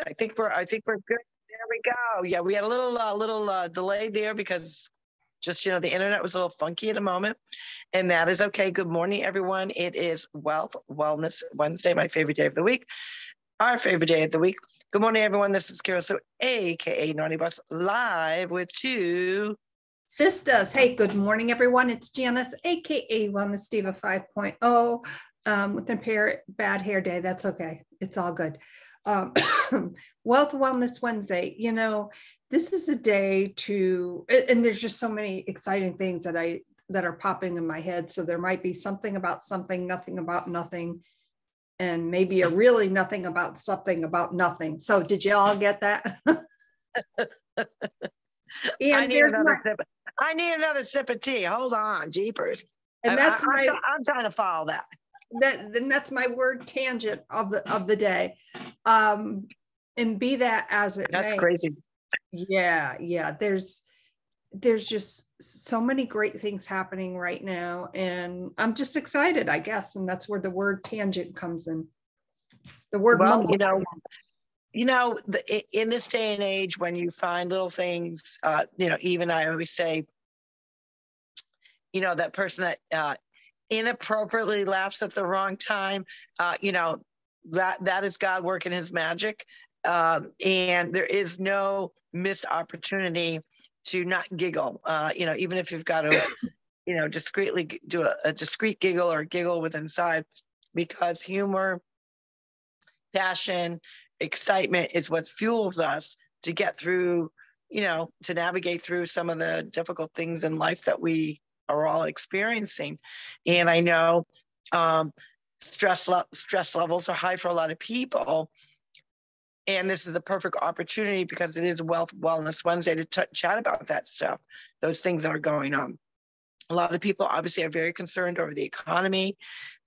I think we're good. There we go. Yeah, we had a little delay there because just, the internet was a little funky at a moment, and that is okay. Good morning, everyone. It is Wealth Wellness Wednesday, my favorite day of the week, our favorite day of the week. Good morning, everyone. This is Carol, so AKA Naughty Bus, live with two sisters. Hey, good morning, everyone. It's Janice, AKA Wellness Diva 5.0, with a bad hair day. That's okay. It's all good. Wealth Wellness Wednesday. This is a day and there's just so many exciting things that are popping in my head. So there might be something about something, nothing about nothing, and maybe a really nothing about something about nothing. So did you all get that? I need another sip of tea. Hold on, jeepers. And I'm trying to follow that. Then that's my word tangent of the day. And be that as it may. That's crazy. Yeah. There's just so many great things happening right now, and I'm just excited, I guess. And that's where the word tangent comes in. The word Mumbo. In this day and age, when you find little things, even I always say, that person that inappropriately laughs at the wrong time, that is God working his magic. And there is no missed opportunity to not giggle, even if you've got to, discreetly do a discreet giggle or giggle with inside, because humor, passion, excitement is what fuels us to get through, to navigate through some of the difficult things in life that we are all experiencing. And I know stress levels are high for a lot of people. And this is a perfect opportunity, because it is Wealth Wellness Wednesday, to chat about that stuff, those things that are going on. A lot of people obviously are very concerned over the economy.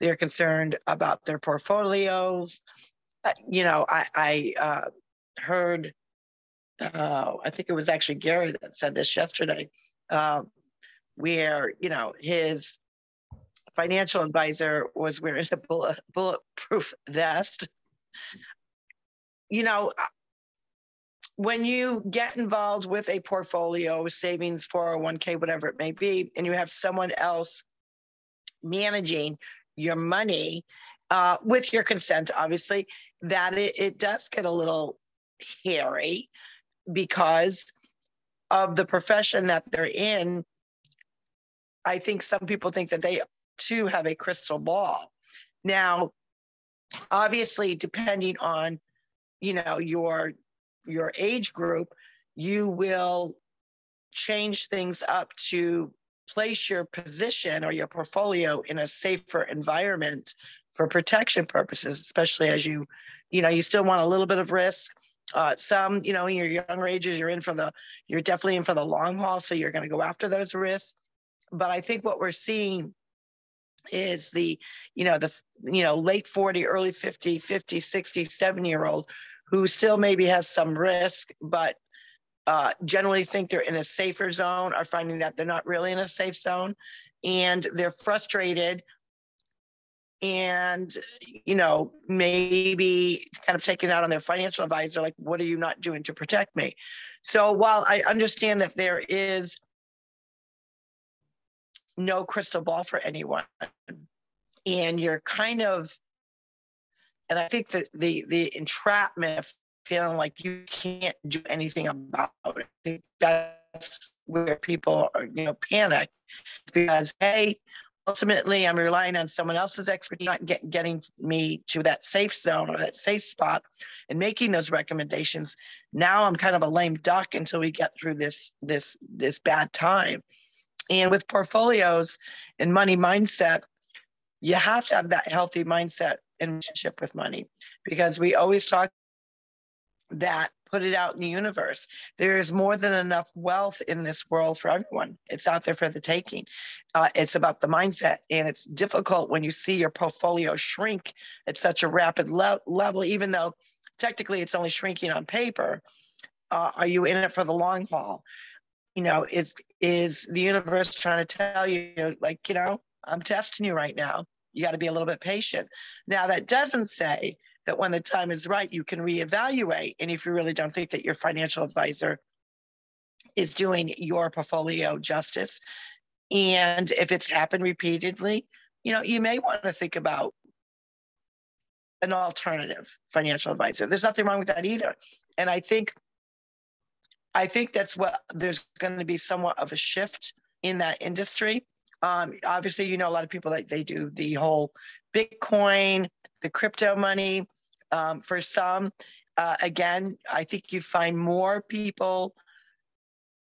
They're concerned about their portfolios. I heard, I think it was actually Gary that said this yesterday, where, his financial advisor was wearing a bulletproof vest. When you get involved with a portfolio, savings, 401k, whatever it may be, and you have someone else managing your money with your consent, obviously, that it does get a little hairy because of the profession that they're in. I think some people think that they too have a crystal ball. Now, obviously, depending on your age group, you will change things up to place your position or your portfolio in a safer environment for protection purposes, especially as you still want a little bit of risk. Some, in your younger ages, you're definitely in for the long haul, so you're going to go after those risks. But I think what we're seeing is the late 40, early 50, 60, 70-year-old who still maybe has some risk, but generally think they're in a safer zone, are finding that they're not really in a safe zone, and they're frustrated and, maybe kind of taking out on their financial advisor, like, what are you not doing to protect me? So while I understand that there is no crystal ball for anyone, and you're kind of, and I think that the entrapment of feeling like you can't do anything about it, I think that's where people are, panic. It's because, hey, ultimately I'm relying on someone else's expertise, not getting me to that safe zone or that safe spot and making those recommendations. Now I'm kind of a lame duck until we get through this bad time. And with portfolios and money mindset, you have to have that healthy mindset and relationship with money, because we always talk that put it out in the universe. There is more than enough wealth in this world for everyone. It's out there for the taking. It's about the mindset, and it's difficult when you see your portfolio shrink at such a rapid level, even though technically it's only shrinking on paper. Are you in it for the long haul? Is the universe trying to tell you, like, I'm testing you right now. You got to be a little bit patient. Now, that doesn't say that when the time is right, you can reevaluate. And if you really don't think that your financial advisor is doing your portfolio justice, and if it's happened repeatedly, you may want to think about an alternative financial advisor. There's nothing wrong with that either. And I think that's what there's going to be somewhat of a shift in that industry. Obviously, a lot of people that they do the whole Bitcoin, the crypto money. For some, again, I think you find more people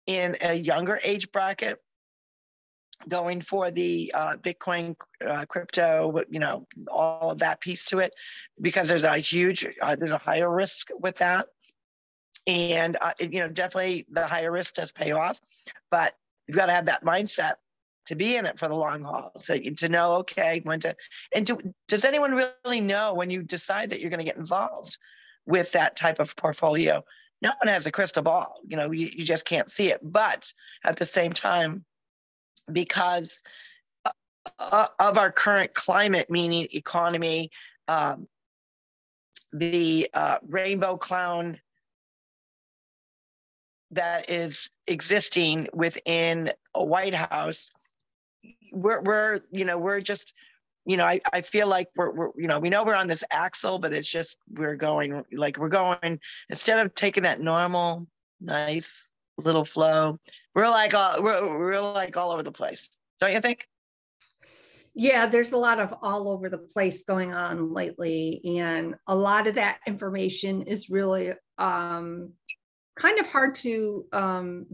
in a younger age bracket going for the Bitcoin, crypto, all of that piece to it, because there's a higher risk with that. And, definitely the higher risk does pay off, but you've got to have that mindset to be in it for the long haul, to know, okay, does anyone really know when you decide that you're going to get involved with that type of portfolio? No one has a crystal ball, you just can't see it. But at the same time, because of our current climate, meaning economy, the rainbow clown that is existing within a White House, we're just, I feel like we know we're on this axle, but it's just, we're going, instead of taking that normal, nice little flow, we're like all over the place. Don't you think? Yeah, there's a lot of all over the place going on lately. And a lot of that information is really kind of hard to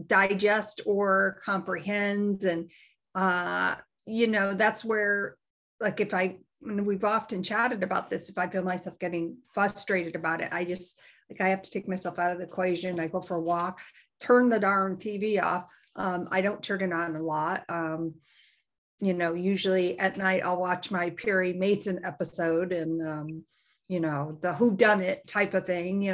digest or comprehend. And, that's where, like, we've often chatted about this, if I feel myself getting frustrated about it, I have to take myself out of the equation. I go for a walk, turn the darn TV off. I don't turn it on a lot. Usually at night I'll watch my Perry Mason episode and, the whodunit type of thing,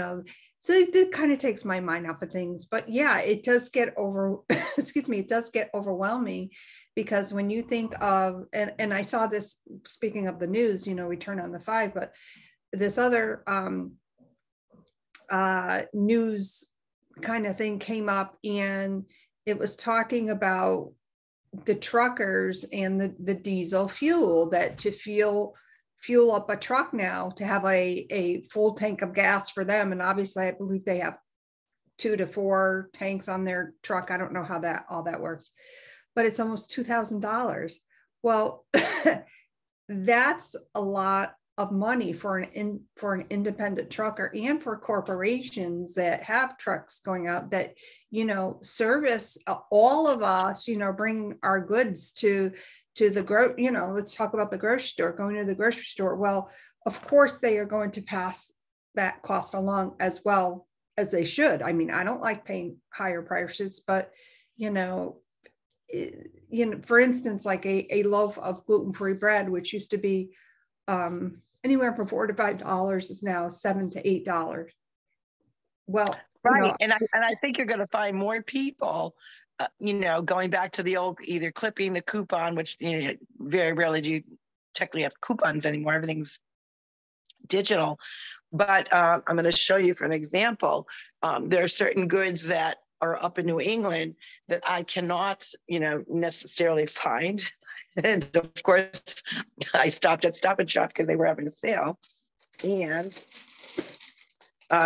so it kind of takes my mind off of things. But yeah, it does get it does get overwhelming, because when you think of, and I saw this, speaking of the news, we turn on the 5, but this other news kind of thing came up, and it was talking about the truckers and the diesel fuel, that to fuel up a truck now, to have a full tank of gas for them. And obviously I believe they have 2 to 4 tanks on their truck. I don't know how all that works, but it's almost $2,000. Well, that's a lot of money for an independent trucker, and for corporations that have trucks going out that, service all of us, bring our goods to the let's talk about the grocery store, going to the grocery store. Well, of course they are going to pass that cost along as well as they should. I mean, I don't like paying higher prices, but, for instance, like a loaf of gluten-free bread, which used to be anywhere from $4 to $5, is now $7 to $8. Well, right. And I think you're going to find more people, going back to the old, either clipping the coupon, which very rarely do you technically have coupons anymore. Everything's digital. But I'm going to show you for an example. There are certain goods that are up in New England that I cannot, necessarily find. And of course, I stopped at Stop and Shop because they were having a sale. And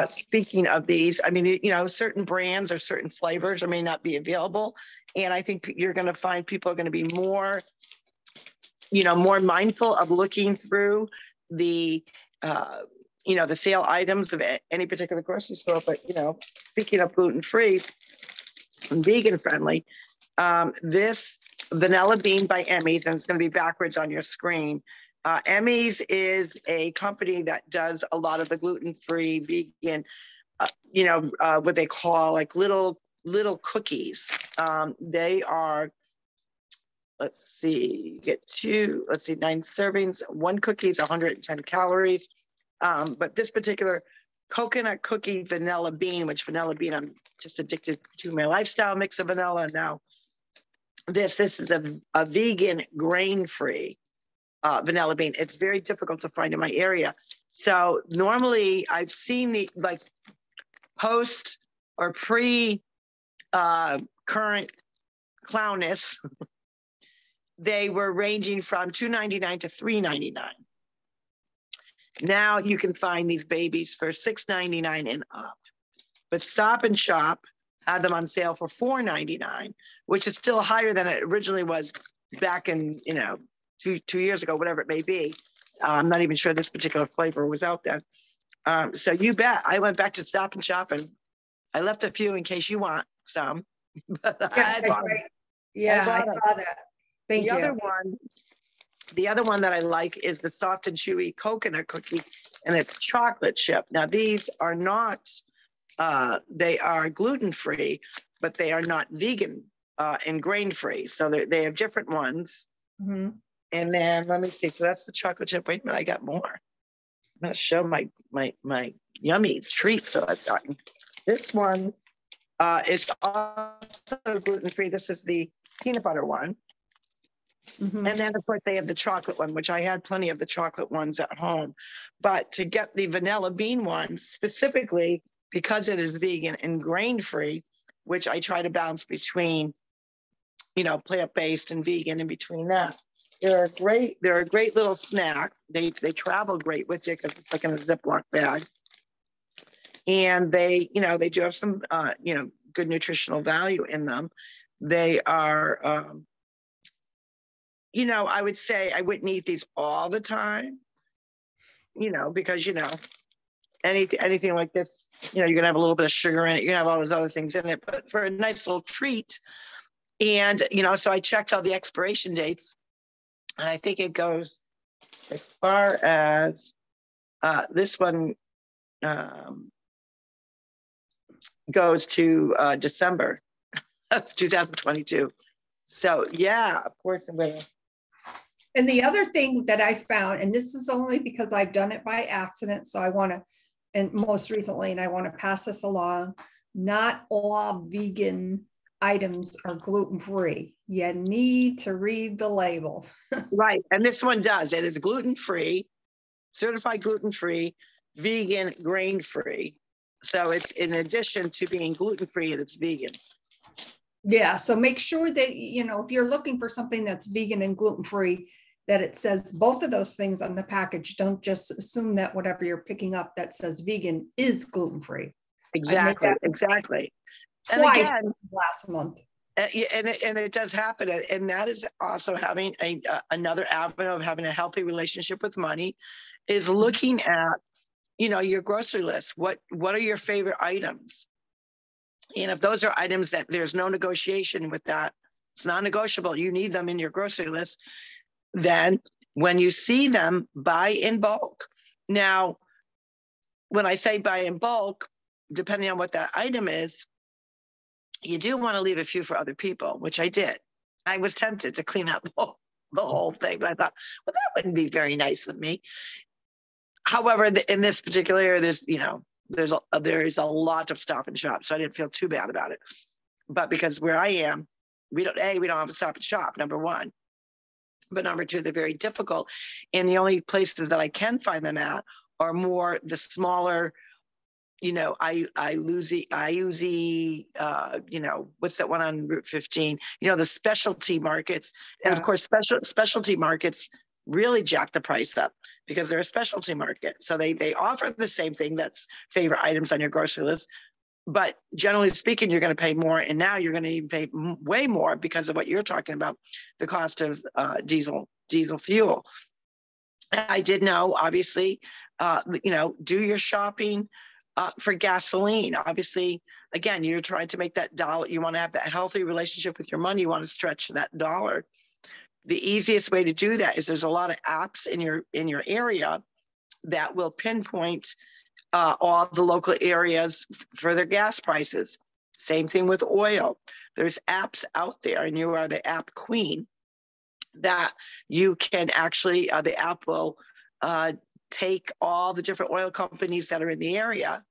speaking of these, I mean, certain brands or certain flavors may not be available. And I think you're going to find people are going to be more, more mindful of looking through the, the sale items of any particular grocery store. But, speaking of gluten-free and vegan friendly, this Vanilla Bean by Emmy's, and it's going to be backwards on your screen. Emmy's is a company that does a lot of the gluten-free, vegan, what they call like little cookies. They are, let's see, 9 servings. One cookie is 110 calories. But this particular coconut cookie vanilla bean, I'm just addicted to my lifestyle mix of vanilla. Now, this is a vegan, grain-free vanilla bean. It's very difficult to find in my area. So normally I've seen the like post or pre current clownness. They were ranging from $2.99 to $3.99. Now you can find these babies for $6.99 and up. But Stop and Shop had them on sale for $4.99, which is still higher than it originally was back in, two years ago, whatever it may be. I'm not even sure this particular flavor was out there. So you bet. I went back to Stop and Shop and I left a few in case you want some. But I saw that. Thank you. The other one that I like is the soft and chewy coconut cookie, and it's chocolate chip. Now these are not, they are gluten-free, but they are not vegan and grain-free. So they have different ones. Mm-hmm. And then let me see. So that's the chocolate chip. Wait a minute, I got more. I'm going to show my yummy treats that I've gotten. This one is also gluten-free. This is the peanut butter one. Mm-hmm. And then, of course, they have the chocolate one, which I had plenty of the chocolate ones at home. But to get the vanilla bean one, specifically because it is vegan and grain-free, which I try to balance between, plant-based and vegan in between that. They're a great little snack. They travel great with you because it's like in a Ziploc bag. And they do have some, good nutritional value in them. They are, I would say I wouldn't eat these all the time, because, anything like this, you're going to have a little bit of sugar in it. You're going to have all those other things in it, but for a nice little treat. And, so I checked all the expiration dates, and I think it goes as far as this one goes to December of 2022. So, yeah, of course, I'm going to. And the other thing that I found, and this is only because I've done it by accident, so I want to, and most recently, and I want to pass this along, not all vegan items are gluten-free. You need to read the label. Right, and this one does. It is gluten-free, certified gluten-free, vegan, grain-free. So it's in addition to being gluten-free, and it's vegan. Yeah, so make sure that, if you're looking for something that's vegan and gluten-free, that it says both of those things on the package. Don't just assume that whatever you're picking up that says vegan is gluten-free. Exactly. And twice again, last month. And it does happen. And that is also having another avenue of having a healthy relationship with money, is looking at, your grocery list. What are your favorite items? And if those are items that there's no negotiation with that, it's non-negotiable, you need them in your grocery list, then when you see them, buy in bulk. Now, when I say buy in bulk, depending on what that item is, you do want to leave a few for other people, which I did. I was tempted to clean out the whole thing, but I thought, well, that wouldn't be very nice of me. However, in this particular area, there is a lot of Stop and Shop, so I didn't feel too bad about it. But because where I am, we don't have a Stop and Shop, number one. But number two, they're very difficult. And the only places that I can find them at are more the smaller, Iuzi, what's that one on Route 15? The specialty markets. And of course, specialty markets really jack the price up because they're a specialty market. So they offer the same thing that's favorite items on your grocery list. But generally speaking, you're going to pay more. And now you're going to even pay way more because of what you're talking about, the cost of diesel fuel. I did know, obviously, do your shopping for gasoline. Obviously, again, you're trying to make that dollar. You want to have that healthy relationship with your money. You want to stretch that dollar. The easiest way to do that is there's a lot of apps in your area that will pinpoint all the local areas for their gas prices. Same thing with oil. There's apps out there, and you are the app queen, that you can actually, the app will take all the different oil companies that are in the area,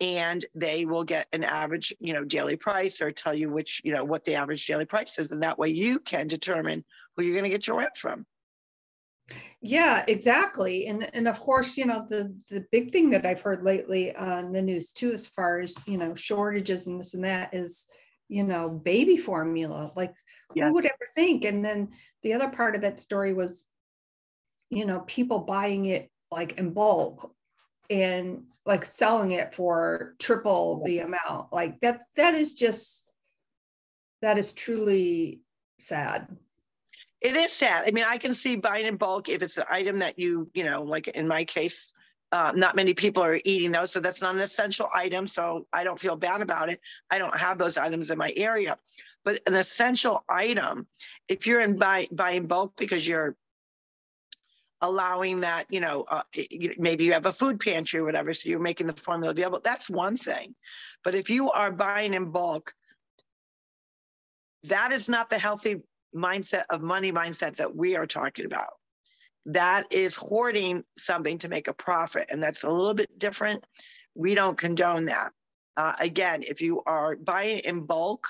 and they will get an average, daily price, or tell you which, what the average daily price is. And that way you can determine who you're going to get your oil from. Yeah, exactly. And of course, the big thing that I've heard lately on the news too, as far as, shortages and this and that is, baby formula. Like, Yeah. who would ever think? And then the other part of that story was, people buying it like in bulk and like selling it for triple the amount. Like that is truly sad. It is sad. I mean, I can see buying in bulk if it's an item that like in my case, not many people are eating those. So that's not an essential item. So I don't feel bad about it. I don't have those items in my area. But an essential item, if you're in buying bulk because you're allowing that, maybe you have a food pantry or whatever, so you're making the formula available, that's one thing. But if you are buying in bulk, that is not the healthy mindset of money mindset that we are talking about. That is hoarding something to make a profit, and that's a little bit different. We don't condone that. Again, if you are buying in bulk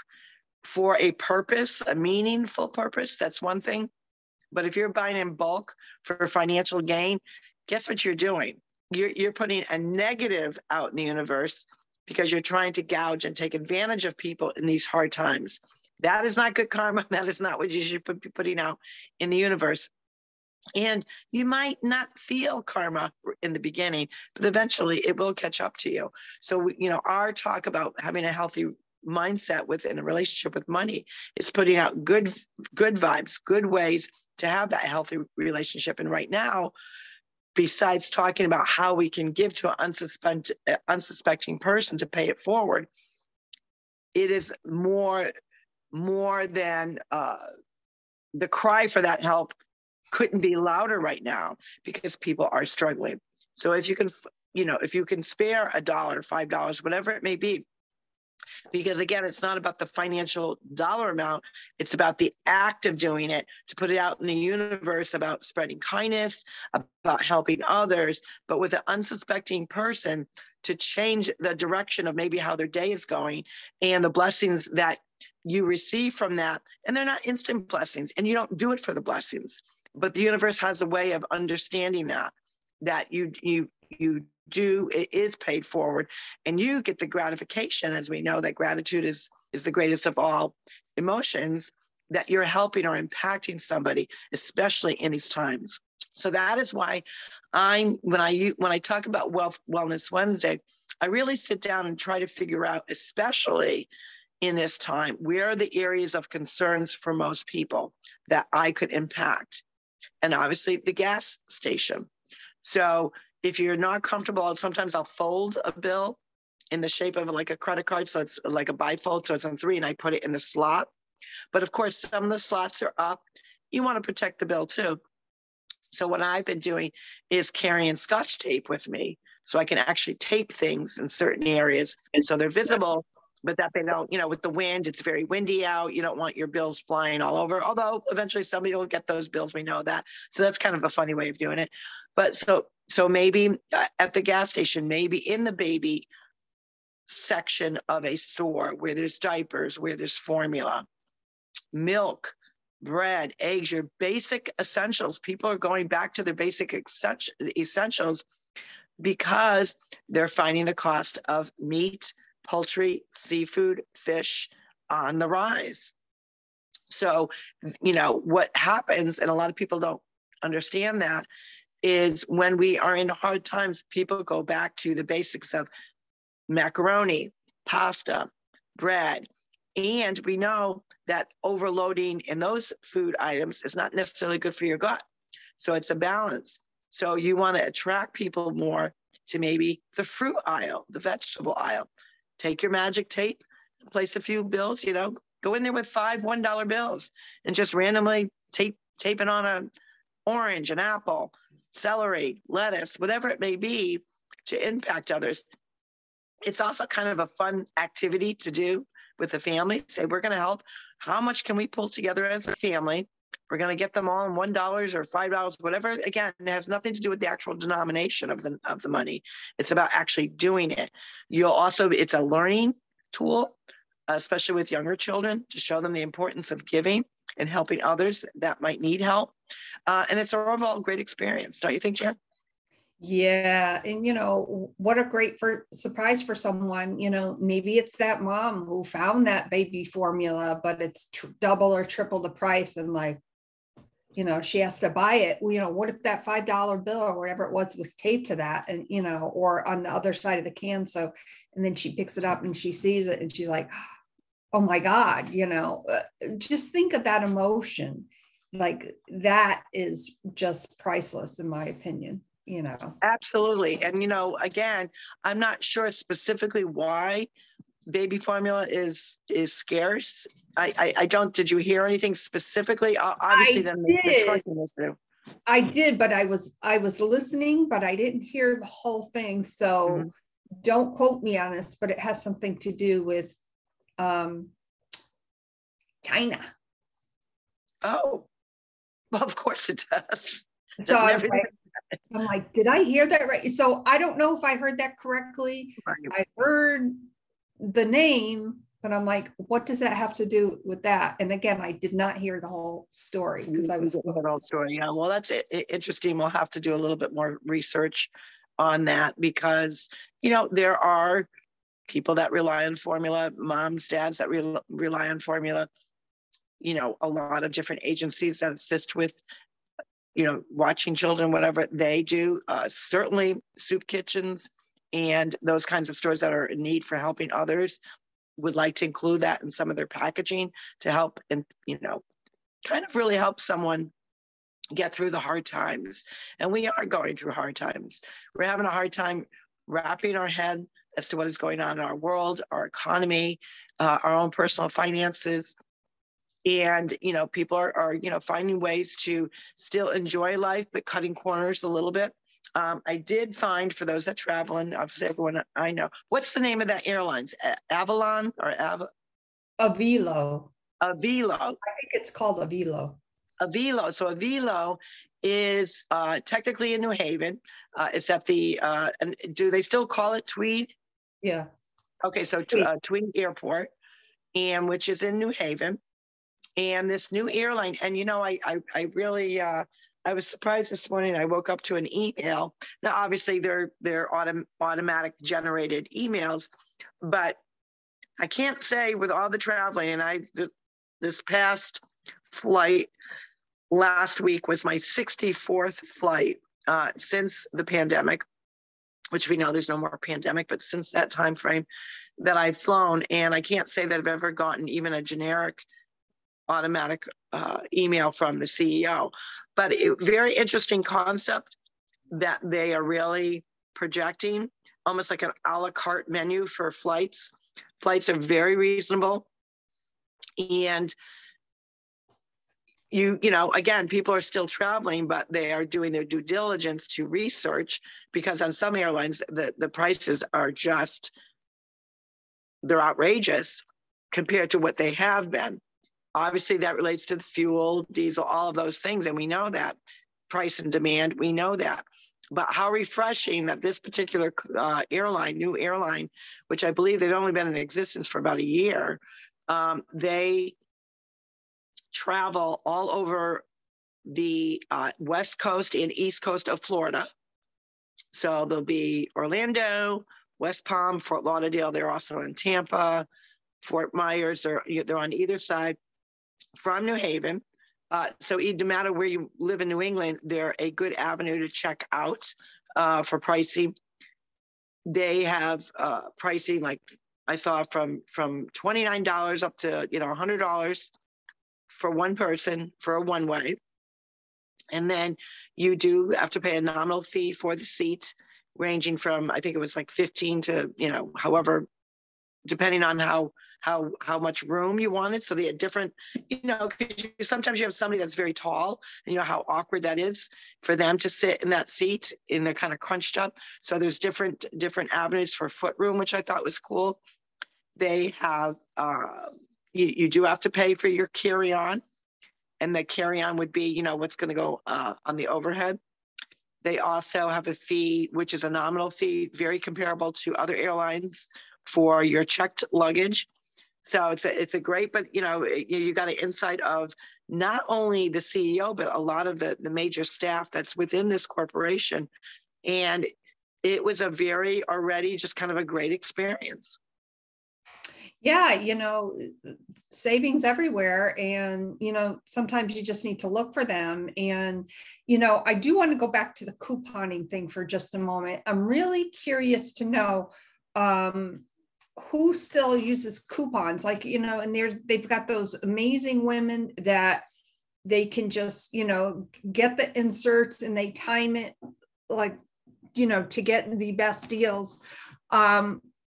for a purpose, a meaningful purpose, that's one thing. But if you're buying in bulk for financial gain, guess what you're doing? You're putting a negative out in the universe because you're trying to gouge and take advantage of people in these hard times. That is not good karma. That is not what you should be putting out in the universe. And you might not feel karma in the beginning, but eventually it will catch up to you. So, our talk about having a healthy mindset within a relationship with money is putting out good vibes, good ways to have that healthy relationship. And right now, besides talking about how we can give to an unsuspecting person to pay it forward, it is more than the cry for that help couldn't be louder right now because people are struggling. So if you can, if you can spare $1, $5, whatever it may be, because again, it's not about the financial dollar amount. It's about the act of doing it, to put it out in the universe, about spreading kindness, about helping others, but with an unsuspecting person, to change the direction of maybe how their day is going and the blessings that you receive from that. And they're not instant blessings, and you don't do it for the blessings, but the universe has a way of understanding that you do, it is paid forward, and you get the gratification, as we know that gratitude is the greatest of all emotions, that you're helping or impacting somebody, especially in these times. So that is why when I talk about Wellness Wednesday, I really sit down and try to figure out, especially in this time, where are the areas of concerns for most people that I could impact? And obviously the gas station. So if you're not comfortable, sometimes I'll fold a bill in the shape of like a credit card. So it's like a bifold. So it's on 3, and I put it in the slot. But of course, some of the slots are up. You want to protect the bill too. So what I've been doing is carrying Scotch tape with me, so I can actually tape things in certain areas. And so they're visible, but that they don't, with the wind, it's very windy out. You don't want your bills flying all over, although eventually somebody will get those bills. We know that. So that's kind of a funny way of doing it. But so maybe at the gas station, maybe in the baby section of a store where there's diapers, where there's formula, milk, bread, eggs, your basic essentials. People are going back to their basic essentials because they're finding the cost of meat, poultry, seafood, fish on the rise. So, what happens, and a lot of people don't understand that, is when we are in hard times, people go back to the basics of macaroni, pasta, bread. And we know that overloading in those food items is not necessarily good for your gut. So it's a balance. So you want to attract people more to maybe the fruit aisle, the vegetable aisle. Take your magic tape, place a few bills, go in there with 5 $1 bills and just randomly tape it on an orange, an apple, celery, lettuce, whatever it may be, to impact others. It's also kind of a fun activity to do with the family. Say, we're going to help. How much can we pull together as a family? We're going to get them all in $1 or $5, whatever. Again, it has nothing to do with the actual denomination of the money. It's about actually doing it. It's a learning tool, especially with younger children, to show them the importance of giving and helping others that might need help. And it's an overall great experience. Don't you think, Jen? Yeah. And, what a great surprise for someone, maybe it's that mom who found that baby formula, but it's double or triple the price. And like, she has to buy it. What if that $5 bill or whatever it was taped to that and, or on the other side of the can. So, and then she picks it up and she sees it and she's like, oh my God, just think of that emotion. Like that is just priceless in my opinion. Absolutely. And, again, I'm not sure specifically why baby formula is scarce. I don't, did you hear anything specifically? Obviously, then the trucking issue. I did, but I was listening, but I didn't hear the whole thing. So don't quote me on this, but it has something to do with China. Oh, well, of course it does. So I'm like, did I hear that right? So I don't know if I heard that correctly. Right. I heard the name, but I'm like, what does that have to do with that? And again, I did not hear the whole story because I was the whole story. Yeah, well, that's interesting. We'll have to do a little bit more research on that because there are people that rely on formula, moms, dads that rely on formula. A lot of different agencies that assist with watching children, whatever they do, certainly soup kitchens and those kinds of stores that are in need for helping others would like to include that in some of their packaging to help and, kind of really help someone get through the hard times. And we are going through hard times. We're having a hard time wrapping our head as to what is going on in our world, our economy, our own personal finances. And, people are finding ways to still enjoy life, but cutting corners a little bit. I did find, for those that travel, and obviously everyone I know, what's the name of that airlines? Avalon or Avilo. Avilo. I think it's called Avilo. Avilo. So Avilo is technically in New Haven. It's at the, and do they still call it Tweed? Yeah. Okay, so Tweed Airport, and which is in New Haven. And this new airline, and I really, I was surprised this morning. I woke up to an email. Now, obviously, they're automatic generated emails, but I can't say with all the traveling. And this past flight last week was my 64th flight since the pandemic, which we know there's no more pandemic, but since that time frame that I've flown, and I can't say that I've ever gotten even a generic automatic email from the CEO. But very interesting concept that they are really projecting, almost like an a la carte menu for flights. Flights are very reasonable. And again, people are still traveling, but they are doing their due diligence to research, because on some airlines, the prices are they're outrageous compared to what they have been. Obviously, that relates to the fuel, diesel, all of those things. And we know that price and demand, we know that. But how refreshing that this particular new airline, which I believe they've only been in existence for about a year, they travel all over the West Coast and East Coast of Florida. So there'll be Orlando, West Palm, Fort Lauderdale. They're also in Tampa, Fort Myers. They're on either side from New Haven. So no matter where you live in New England, they're a good avenue to check out for pricing. They have pricing like I saw from $29 up to $100 for one person for a one-way. And then you do have to pay a nominal fee for the seat, ranging from, I think it was like 15 to, however, depending on how much room you wanted. So they had different, because sometimes you have somebody that's very tall, and how awkward that is for them to sit in that seat, and they're kind of crunched up. So there's different avenues for foot room, which I thought was cool. They have, you do have to pay for your carry-on, and the carry-on would be, what's going to go on the overhead. They also have a fee, which is a nominal fee, very comparable to other airlines, for your checked luggage. So it's a great, but you got an insight of not only the CEO, but a lot of the major staff that's within this corporation. And it was a very already just kind of a great experience. Yeah, savings everywhere. And, sometimes you just need to look for them. And, I do want to go back to the couponing thing for just a moment. I'm really curious to know who still uses coupons, and they've got those amazing women that they can just, get the inserts and they time it to get the best deals.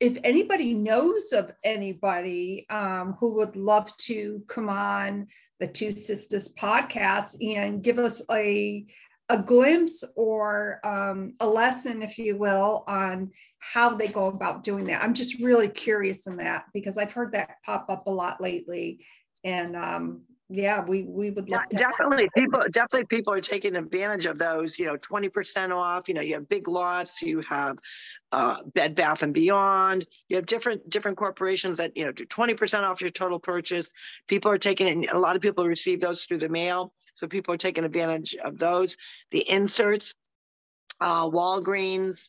If anybody knows of anybody who would love to come on the Two Sisters podcast and give us a glimpse or a lesson, if you will, on how they go about doing that. I'm just really curious in that, because I've heard that pop up a lot lately. And we would love to. Definitely people are taking advantage of those, 20% off, you have Big Lots, you have Bed Bath and Beyond, you have different corporations that, do 20% off your total purchase. People are taking it. A lot of people receive those through the mail. So people are taking advantage of those. The inserts, Walgreens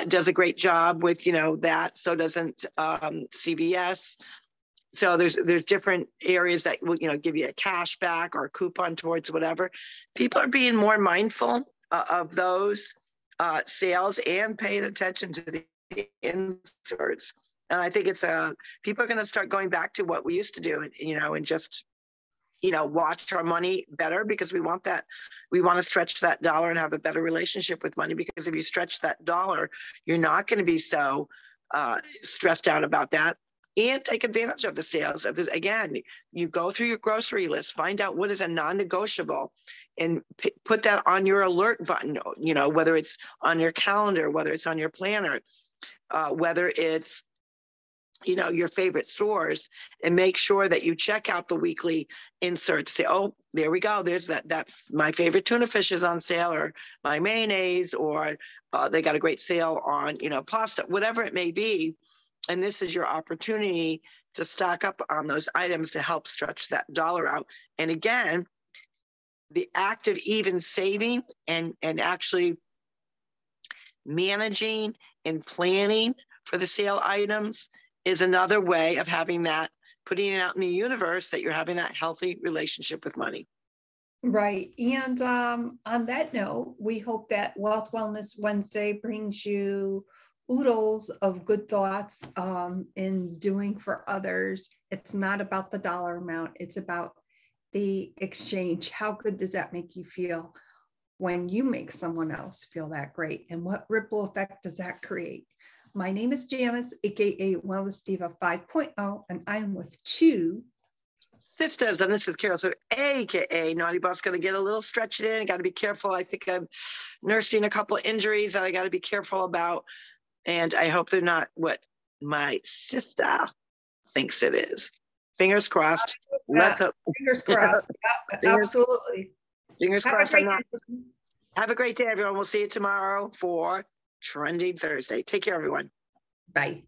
does a great job with, that. So doesn't CVS. So there's different areas that will, give you a cash back or a coupon towards whatever. People are being more mindful of those sales and paying attention to the inserts. And I think people are going to start going back to what we used to do, and just, watch our money better, because we want to stretch that dollar and have a better relationship with money. Because if you stretch that dollar, you're not going to be so stressed out about that. And take advantage of the sales. Again, you go through your grocery list, find out what is a non-negotiable, and put that on your alert button, whether it's on your calendar, whether it's on your planner, whether it's, your favorite stores, and make sure that you check out the weekly inserts. Say, oh, there we go. There's that my favorite tuna fish is on sale, or my mayonnaise, or they got a great sale on, pasta, whatever it may be. And this is your opportunity to stock up on those items to help stretch that dollar out. And again, the act of even saving and actually managing and planning for the sale items is another way of having that, putting it out in the universe that you're having that healthy relationship with money. Right. And on that note, we hope that Wealth Wellness Wednesday brings you oodles of good thoughts in doing for others. It's not about the dollar amount. It's about the exchange. How good does that make you feel when you make someone else feel that great? And what ripple effect does that create? My name is Janice, aka Wellness Diva 5.0, and I'm with Two Sisters, and this is Carol. So, aka Naughty Boss, going to get a little stretched in. Got to be careful. I think I'm nursing a couple of injuries that I got to be careful about. And I hope they're not what my sister thinks it is. Fingers crossed. Let's hope. Fingers crossed. Yeah, absolutely. Fingers crossed. Have a great day, everyone. We'll see you tomorrow for Trending Thursday. Take care, everyone. Bye.